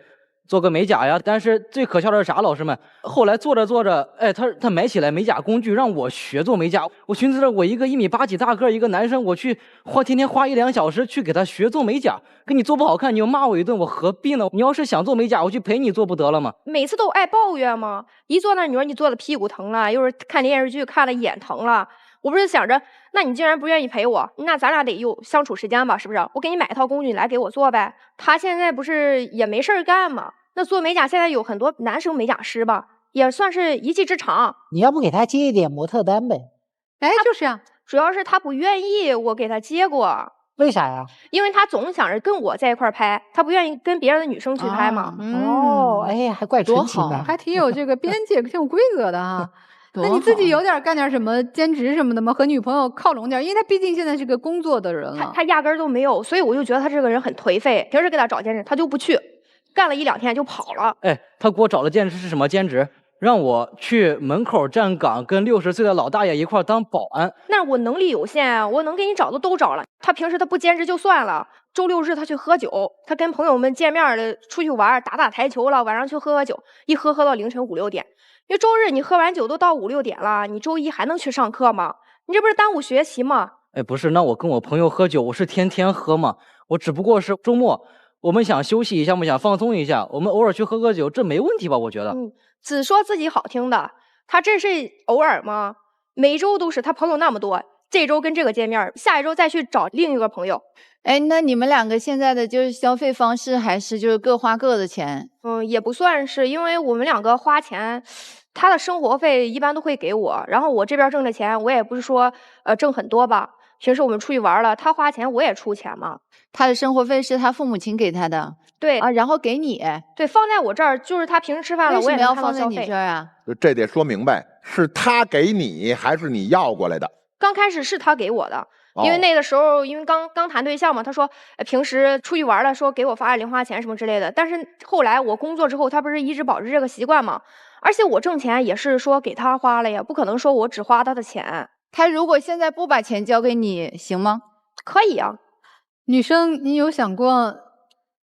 做个美甲呀，但是最可笑的是啥？老师们，后来做着做着，哎，他买起来美甲工具让我学做美甲。我寻思着，我一个1.8米几大个一个男生，我去天天花1、2小时去给他学做美甲，给你做不好看，你又骂我一顿，我何必呢？你要是想做美甲，我去陪你做不得了吗？每次都爱抱怨吗？一坐那你说你坐的屁股疼了，又是看电视剧看的眼疼了。我不是想着，那你既然不愿意陪我，那咱俩得有相处时间吧，是不是？我给你买一套工具，你来给我做呗。他现在不是也没事儿干吗？那做美甲现在有很多男生美甲师吧，也算是一技之长。你要不给他接一点模特单呗？哎，就是呀，主要是他不愿意我给他接过。为啥呀？因为他总想着跟我在一块拍，他不愿意跟别的女生去拍嘛。哎，还怪纯情的，还挺有这个边界、挺有规则的哈。那你自己有点干点什么兼职什么的吗？和女朋友靠拢点，因为他毕竟现在是个工作的人了。他压根儿都没有，所以我就觉得他这个人很颓废。平时给他找兼职，他就不去，干了1、2天就跑了。哎，他给我找的兼职是什么兼职？让我去门口站岗，跟60岁的老大爷一块当保安。那我能力有限，我能给你找的都找了。他平时他不兼职就算了，周6日他去喝酒，他跟朋友们见面的出去玩，打台球了，晚上去喝酒，一喝到凌晨5、6点。因为周日你喝完酒都到5、6点了，你周一还能去上课吗？你这不是耽误学习吗？哎，不是，那我跟我朋友喝酒，我是天天喝嘛，我只不过是周末我们想休息一下，我们想放松一下，我们偶尔去喝个酒，这没问题吧？我觉得。只说自己好听的，他这是偶尔吗？每周都是，他朋友那么多，这周跟这个见面，下一周再去找另一个朋友。哎，那你们2个现在的就是消费方式，还是就是各花各的钱？也不算是，因为我们2个花钱，他的生活费一般都会给我，然后我这边挣的钱，我也不是说挣很多吧。平时我们出去玩了，他花钱我也出钱嘛。他的生活费是他父母亲给他的，对啊，然后给你，对，放在我这儿，就是他平时吃饭了，我也要放在你这儿啊。这得说明白，是他给你还是你要过来的？刚开始是他给我的。因为那个时候，因为刚谈对象嘛，他说平时出去玩了，说给我发点零花钱什么之类的。但是后来我工作之后，他不是一直保持这个习惯嘛？而且我挣钱也是说给他花了呀，不可能说我只花他的钱。他如果现在不把钱交给你，行吗？可以啊。女生，你有想过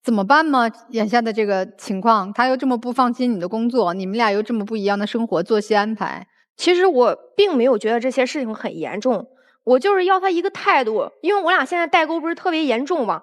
怎么办吗？眼下的这个情况，他又这么不放心你的工作，你们俩又这么不一样的生活作息安排。其实我并没有觉得这些事情很严重。我就是要他一个态度，因为我俩现在代沟不是特别严重嘛。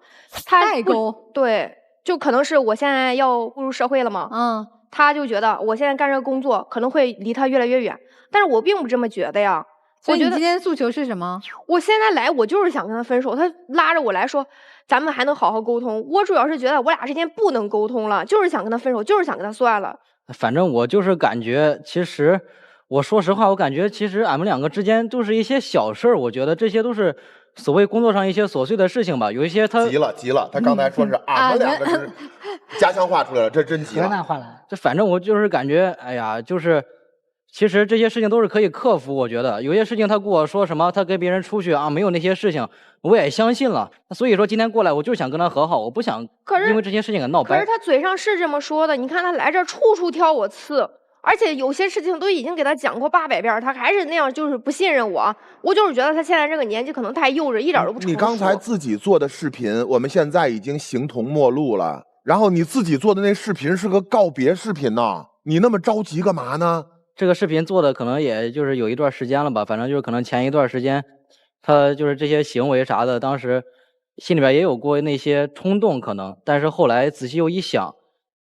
代沟？对，就可能是我现在要步入社会了嘛。他就觉得我现在干这个工作可能会离他越来越远，但是我并不这么觉得呀。所以你今天诉求是什么？我现在来，我就是想跟他分手。他拉着我来说，咱们还能好好沟通。我主要是觉得我俩之间不能沟通了，就是想跟他分手，就是想跟他算了。反正我就是感觉，其实我说实话，我感觉其实俺们2个之间都是一些小事儿，我觉得这些都是所谓工作上一些琐碎的事情吧。有一些他急了，他刚才说是俺们2个是家乡话出来了，这真急了。河南话来，这反正我就是感觉，哎呀，就是其实这些事情都是可以克服。我觉得有些事情他跟我说什么，他跟别人出去啊，没有那些事情，我也相信了。所以说今天过来，我就想跟他和好，我不想因为这些事情给闹掰。可是他嘴上是这么说的，你看他来这儿处处挑我刺。而且有些事情都已经给他讲过800遍，他还是那样，就是不信任我。我就是觉得他现在这个年纪可能太幼稚，一点都不成熟。你刚才自己做的视频，我们现在已经形同陌路了。然后你自己做的那视频是个告别视频呐，你那么着急干嘛呢？这个视频做的可能也就是有一段时间了吧，反正就是可能前一段时间，他就是这些行为啥的，当时心里边也有过那些冲动可能，但是后来仔细又一想，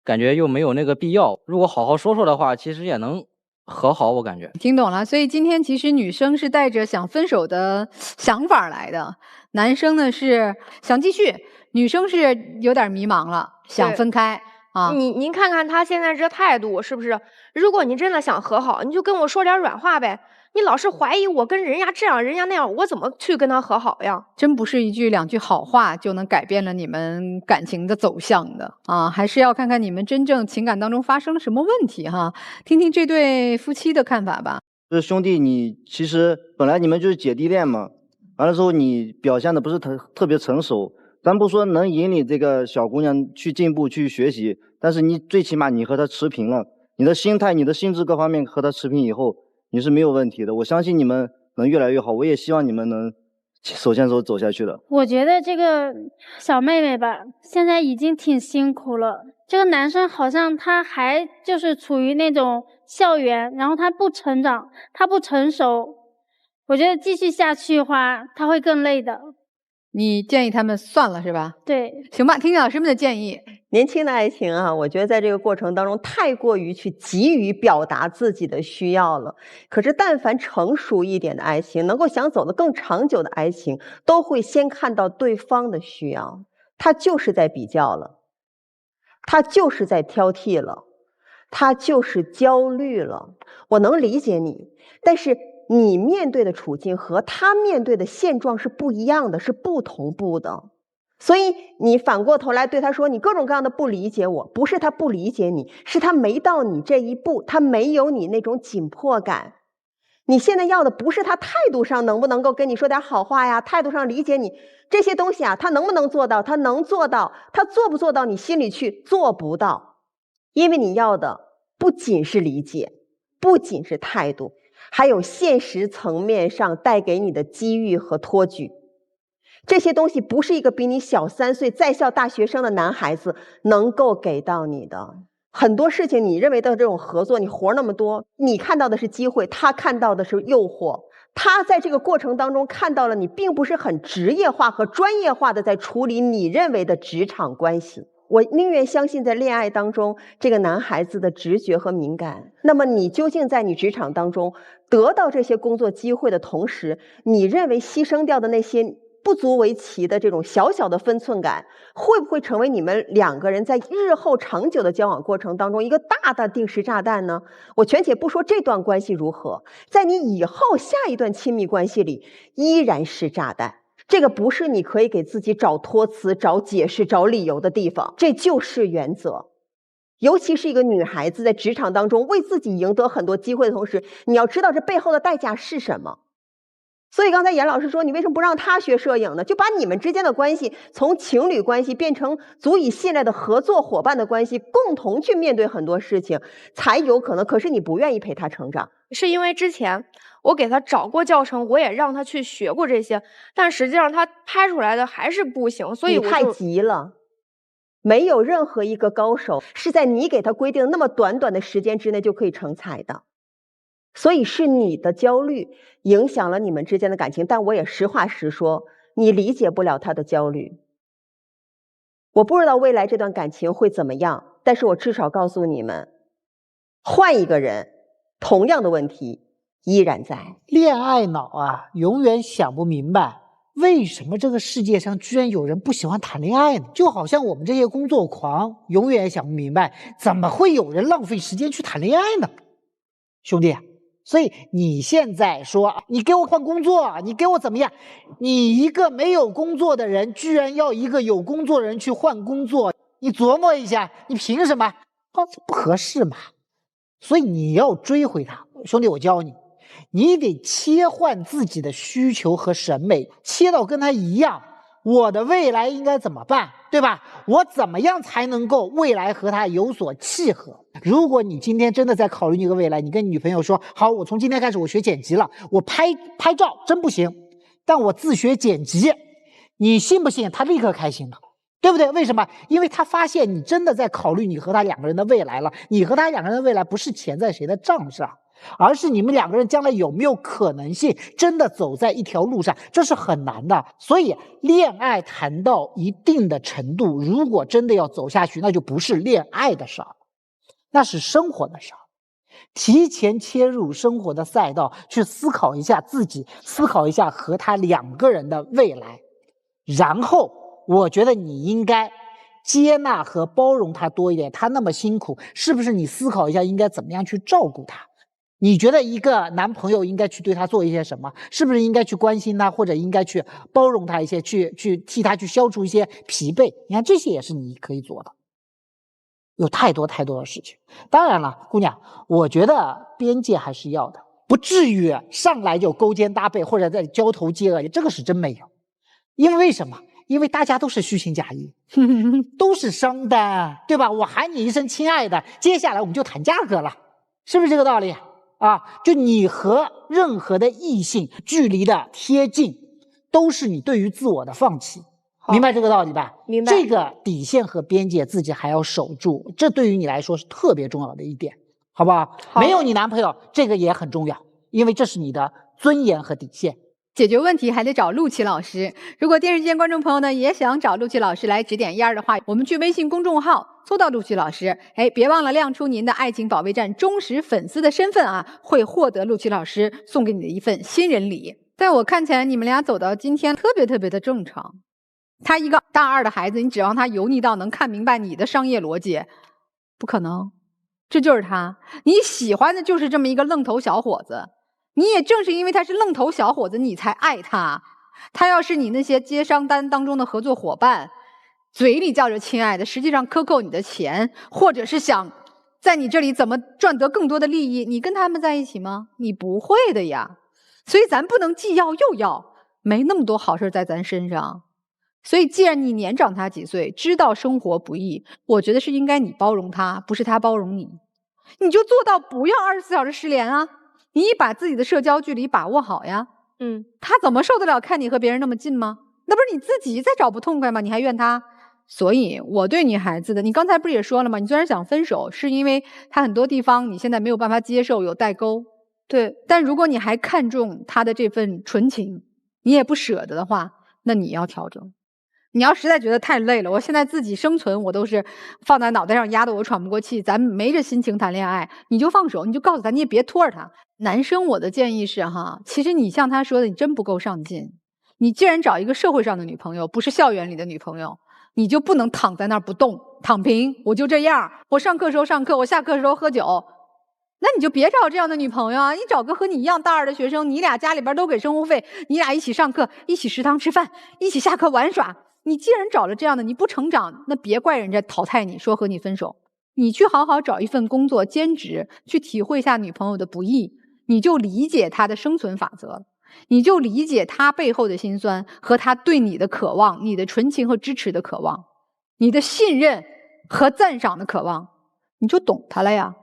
感觉又没有那个必要。如果好好说说的话，其实也能和好，我感觉。听懂了，所以今天其实女生是带着想分手的想法来的，男生呢是想继续，女生是有点迷茫了，想分开啊。您看看他现在这态度是不是？如果你真的想和好，你就跟我说点软话呗。你老是怀疑我跟人家这样人家那样，我怎么去跟他和好呀？真不是一句两句好话就能改变了你们感情的走向的啊，还是要看看你们真正情感当中发生了什么问题哈。听听这对夫妻的看法吧。就是兄弟，你其实本来你们就是姐弟恋嘛，完了之后你表现的不是特别成熟，咱不说能引领这个小姑娘去进步去学习，但是你最起码你和她持平了，你的心态、你的心智各方面和她持平以后，你是没有问题的。我相信你们能越来越好，我也希望你们能手牵手走下去的。我觉得这个小妹妹吧，现在已经挺辛苦了。这个男生好像他还就是处于那种校园，然后他不成长，他不成熟。我觉得继续下去的话，他会更累的。你建议他们算了是吧？对，行吧，听听老师们的建议。年轻的爱情啊，我觉得在这个过程当中太过于去急于表达自己的需要了。可是但凡成熟一点的爱情，能够想走得更长久的爱情，都会先看到对方的需要。他就是在比较了，他就是在挑剔了，他就是焦虑了。我能理解你，但是你面对的处境和他面对的现状是不一样的，是不同步的。所以你反过头来对他说你各种各样的不理解我，不是他不理解你，是他没到你这一步，他没有你那种紧迫感。你现在要的不是他态度上能不能够跟你说点好话呀，态度上理解你这些东西啊，他能不能做到？他能做到，他做不做到你心里去？做不到。因为你要的不仅是理解，不仅是态度，还有现实层面上带给你的机遇和托举。这些东西不是一个比你小3岁在校大学生的男孩子能够给到你的。很多事情你认为的这种合作，你活那么多，你看到的是机会，他看到的是诱惑。他在这个过程当中看到了你并不是很职业化和专业化的在处理你认为的职场关系。我宁愿相信在恋爱当中这个男孩子的直觉和敏感。那么你究竟在你职场当中得到这些工作机会的同时，你认为牺牲掉的那些不足为奇的这种小小的分寸感，会不会成为你们两个人在日后长久的交往过程当中一个大的定时炸弹呢？我暂且不说这段关系如何，在你以后下一段亲密关系里依然是炸弹。这个不是你可以给自己找托词、找解释、找理由的地方，这就是原则。尤其是一个女孩子在职场当中为自己赢得很多机会的同时，你要知道这背后的代价是什么。所以刚才严老师说你为什么不让他学摄影呢？就把你们之间的关系从情侣关系变成足以信赖的合作伙伴的关系，共同去面对很多事情才有可能。可是你不愿意陪他成长，是因为之前我给他找过教程，我也让他去学过这些，但实际上他拍出来的还是不行，所以你太急了。没有任何一个高手是在你给他规定那么短短的时间之内就可以成才的。所以是你的焦虑影响了你们之间的感情，但我也实话实说，你理解不了他的焦虑。我不知道未来这段感情会怎么样，但是我至少告诉你们，换一个人，同样的问题依然在。恋爱脑啊，永远想不明白为什么这个世界上居然有人不喜欢谈恋爱呢？就好像我们这些工作狂永远想不明白，怎么会有人浪费时间去谈恋爱呢？兄弟，所以你现在说你给我换工作，你给我怎么样？你一个没有工作的人居然要一个有工作的人去换工作，你琢磨一下，你凭什么？这不合适嘛。所以你要追回他。兄弟，我教你，你得切换自己的需求和审美，切到跟他一样，我的未来应该怎么办，对吧？我怎么样才能够未来和他有所契合？如果你今天真的在考虑你的未来，你跟你女朋友说，好，我从今天开始我学剪辑了，我拍照真不行，但我自学剪辑，你信不信他立刻开心了？对不对？为什么？因为他发现你真的在考虑你和他两个人的未来了。你和他两个人的未来不是钱在谁的账上，而是你们两个人将来有没有可能性真的走在一条路上，这是很难的。所以恋爱谈到一定的程度，如果真的要走下去，那就不是恋爱的事儿，那是生活的事儿。提前切入生活的赛道，去思考一下自己，思考一下和他两个人的未来，然后我觉得你应该接纳和包容他多一点。他那么辛苦，是不是你思考一下应该怎么样去照顾他？你觉得一个男朋友应该去对他做一些什么？是不是应该去关心他，或者应该去包容他一些，去替他去消除一些疲惫？你看这些也是你可以做的。有太多太多的事情。当然了，姑娘，我觉得边界还是要的，不至于上来就勾肩搭背或者在交头接耳，这个是真没有。因为什么？因为大家都是虚情假意，都是商单，对吧？我喊你一声亲爱的，接下来我们就谈价格了，是不是这个道理啊？就你和任何的异性距离的贴近，都是你对于自我的放弃。明白这个道理吧？明白。这个底线和边界自己还要守住，这对于你来说是特别重要的一点，好不好？没有你男朋友，这个也很重要，因为这是你的尊严和底线。解决问题还得找陆琪老师。如果电视间观众朋友呢也想找陆琪老师来指点一二的话，我们去微信公众号搜到陆琪老师，别忘了亮出您的爱情保卫战忠实粉丝的身份啊，会获得陆琪老师送给你的一份新人礼。在我看起来，你们俩走到今天特别的正常。他一个大二的孩子，你指望他油腻到能看明白你的商业逻辑？不可能，这就是他。你喜欢的就是这么一个愣头小伙子，你也正是因为他是愣头小伙子，你才爱他。他要是你那些接商单当中的合作伙伴，嘴里叫着亲爱的，实际上克扣你的钱，或者是想在你这里怎么赚得更多的利益，你跟他们在一起吗？你不会的呀。所以咱不能既要又要，没那么多好事在咱身上。所以既然你年长他几岁，知道生活不易，我觉得是应该你包容他，不是他包容你。你就做到不要24小时失联啊，你把自己的社交距离把握好呀。他怎么受得了看你和别人那么近吗？那不是你自己在找不痛快吗？你还怨他？所以我对女孩子的，你刚才不是也说了吗？你虽然想分手，是因为他很多地方你现在没有办法接受，有代沟。对，但如果你还看重他的这份纯情，你也不舍得的话，那你要调整。你要实在觉得太累了，我现在自己生存我都是放在脑袋上压得我喘不过气，咱没这心情谈恋爱，你就放手，你就告诉他，你也别拖着他。男生我的建议是其实你像他说的，你真不够上进。你既然找一个社会上的女朋友，不是校园里的女朋友，你就不能躺在那儿不动，躺平，我就这样，我上课时候上课，我下课时候喝酒。那你就别找这样的女朋友啊！你找个和你一样大二的学生，你俩家里边都给生活费，你俩一起上课，一起食堂吃饭，一起下课玩耍。你既然找了这样的，你不成长，那别怪人家淘汰你，说和你分手。你去好好找一份工作兼职，去体会一下女朋友的不易，你就理解她的生存法则，你就理解她背后的辛酸和她对你的渴望，你的纯情和支持的渴望，你的信任和赞赏的渴望，你就懂她了呀。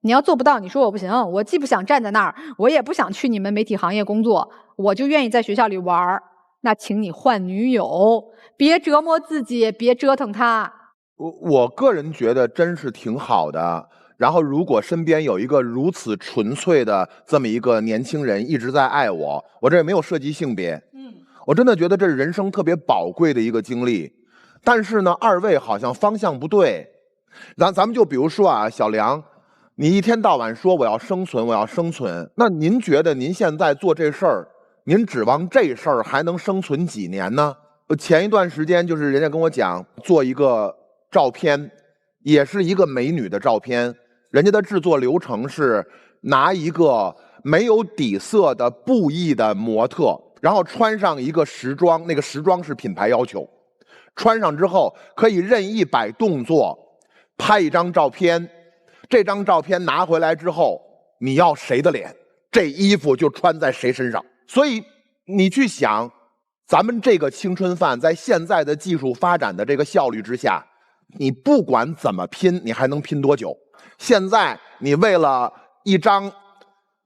你要做不到，你说我不行，我既不想站在那儿，我也不想去你们媒体行业工作，我就愿意在学校里玩，那请你换女友，别折磨自己，别折腾他。我个人觉得真是挺好的。然后如果身边有一个如此纯粹的这么一个年轻人一直在爱我，我这也没有涉及性别，我真的觉得这是人生特别宝贵的一个经历。但是呢，二位好像方向不对。咱们就比如说小梁，你一天到晚说我要生存，我要生存，那您觉得您现在做这事儿，您指望这事儿还能生存几年呢？前一段时间就是人家跟我讲做一个照片，也是一个美女的照片，人家的制作流程是拿一个没有底色的布艺的模特，然后穿上一个时装，那个时装是品牌要求，穿上之后可以任意摆动作，拍一张照片，这张照片拿回来之后，你要谁的脸，这衣服就穿在谁身上。所以你去想，咱们这个青春饭在现在的技术发展的这个效率之下，你不管怎么拼，你还能拼多久？现在你为了一张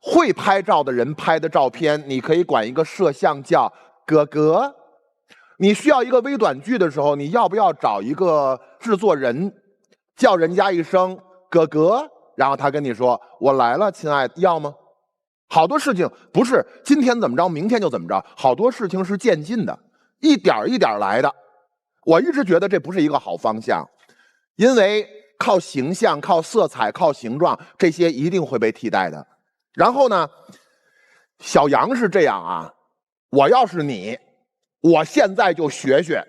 会拍照的人拍的照片，你可以管一个摄像叫哥哥。你需要一个微短剧的时候，你要不要找一个制作人，叫人家一声哥哥，然后他跟你说我来了，亲爱的，要吗？好多事情不是今天怎么着，明天就怎么着，好多事情是渐进的，一点一点来的。我一直觉得这不是一个好方向，因为靠形象、靠色彩、靠形状，这些一定会被替代的。然后呢，小杨是这样啊，我要是你，我现在就学学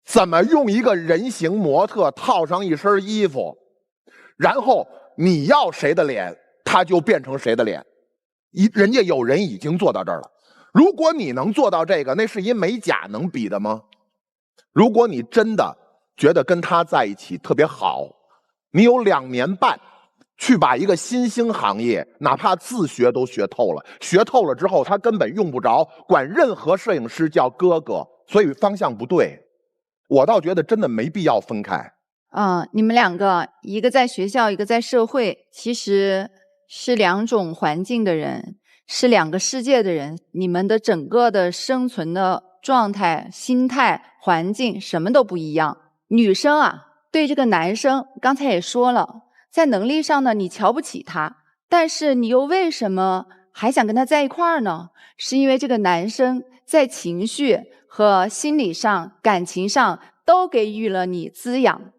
怎么用一个人形模特套上一身衣服，然后你要谁的脸，他就变成谁的脸。人家有人已经做到这儿了。如果你能做到这个，那是一美甲能比的吗？如果你真的觉得跟他在一起特别好，你有2年半去把一个新兴行业，哪怕自学都学透了，学透了之后，他根本用不着管任何摄影师叫哥哥，所以方向不对。我倒觉得真的没必要分开。你们2个，一个在学校，一个在社会，其实是2种环境的人，是2个世界的人，你们的整个的生存的状态、心态、环境什么都不一样。女生啊，对这个男生，刚才也说了，在能力上呢，你瞧不起他，但是你又为什么还想跟他在一块儿呢？是因为这个男生在情绪和心理上、感情上都给予了你滋养，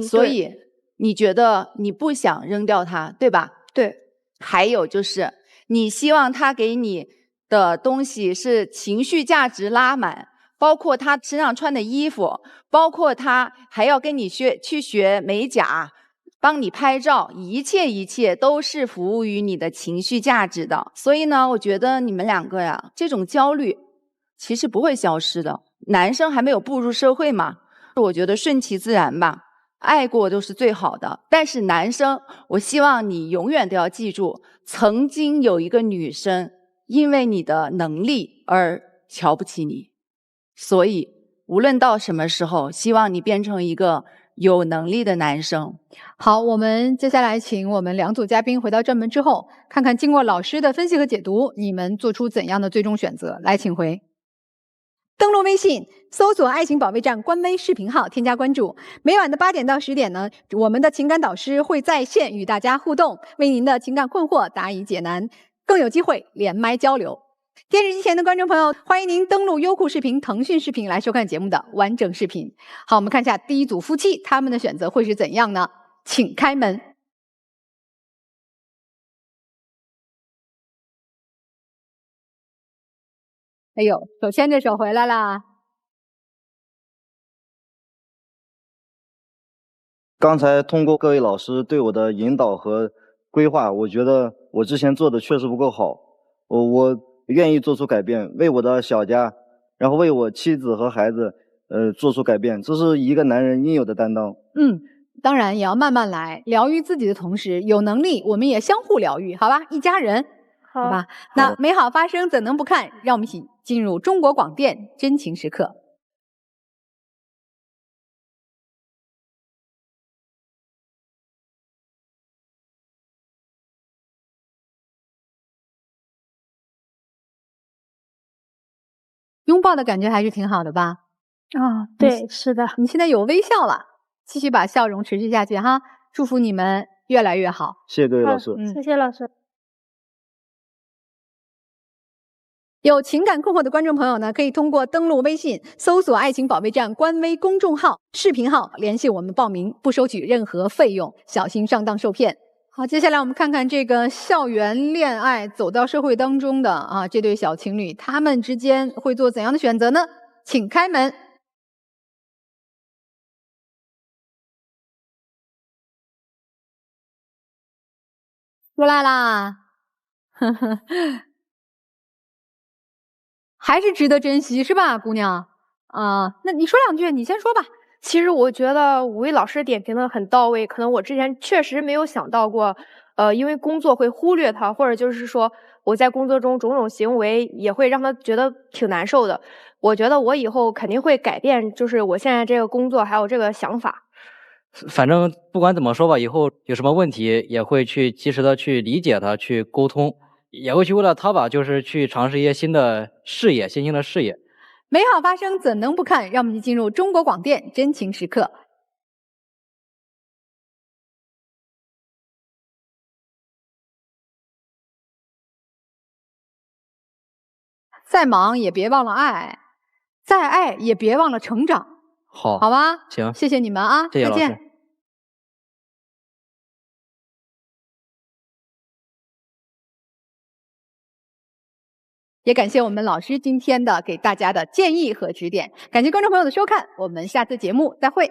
所以你觉得你不想扔掉他，对吧？对。还有就是你希望他给你的东西是情绪价值拉满，包括他身上穿的衣服，包括他还要跟你去学美甲，帮你拍照，一切都是服务于你的情绪价值的。所以呢，我觉得你们2个呀，这种焦虑其实不会消失的。男生还没有步入社会嘛，我觉得顺其自然吧，爱过都是最好的。但是男生，我希望你永远都要记住，曾经有一个女生因为你的能力而瞧不起你，所以无论到什么时候，希望你变成一个有能力的男生。好，我们接下来请我们2组嘉宾回到正门之后，看看经过老师的分析和解读，你们做出怎样的最终选择。来，请回。登录微信，搜索“爱情保卫战”官微视频号，添加关注。每晚的8点到10点呢，我们的情感导师会在线与大家互动，为您的情感困惑答疑解难，更有机会连麦交流。电视机前的观众朋友，欢迎您登录优酷视频、腾讯视频来收看节目的完整视频。好，我们看一下第1组夫妻，他们的选择会是怎样呢？请开门。哎呦，手牵着手回来啦！刚才通过各位老师对我的引导和规划，我觉得我之前做的确实不够好，我愿意做出改变，为我的小家，然后为我妻子和孩子，做出改变，这是一个男人应有的担当。当然也要慢慢来，疗愈自己的同时，有能力我们也相互疗愈，好吧？一家人，好吧？那美好发生怎能不看？让我们一起进入中国广电真情时刻。拥抱的感觉还是挺好的吧？对，是的。你现在有微笑了，继续把笑容持续下去哈！祝福你们越来越好。谢谢各位老师。谢谢老师。有情感困惑的观众朋友呢，可以通过登录微信，搜索“爱情保卫战”官微公众号、视频号联系我们报名，不收取任何费用，小心上当受骗。好，接下来我们看看这个校园恋爱走到社会当中的这对小情侣，他们之间会做怎样的选择呢？请开门。出来啦！呵呵，还是值得珍惜，是吧，姑娘？那你说2句，你先说吧。其实我觉得5位老师点评的很到位，可能我之前确实没有想到过，因为工作会忽略他，或者就是说我在工作中种种行为也会让他觉得挺难受的。我觉得我以后肯定会改变，就是我现在这个工作还有这个想法。反正不管怎么说吧，以后有什么问题也会去及时的去理解他，去沟通，也会去为了他吧，就是去尝试一些新的视野，新兴的视野。美好发生怎能不看？让我们进入中国广电真情时刻。再忙也别忘了爱，再爱也别忘了成长，好，好吧？行，谢谢你们啊，谢谢老师。再见。也感谢我们老师今天的给大家的建议和指点，感谢观众朋友的收看，我们下次节目再会。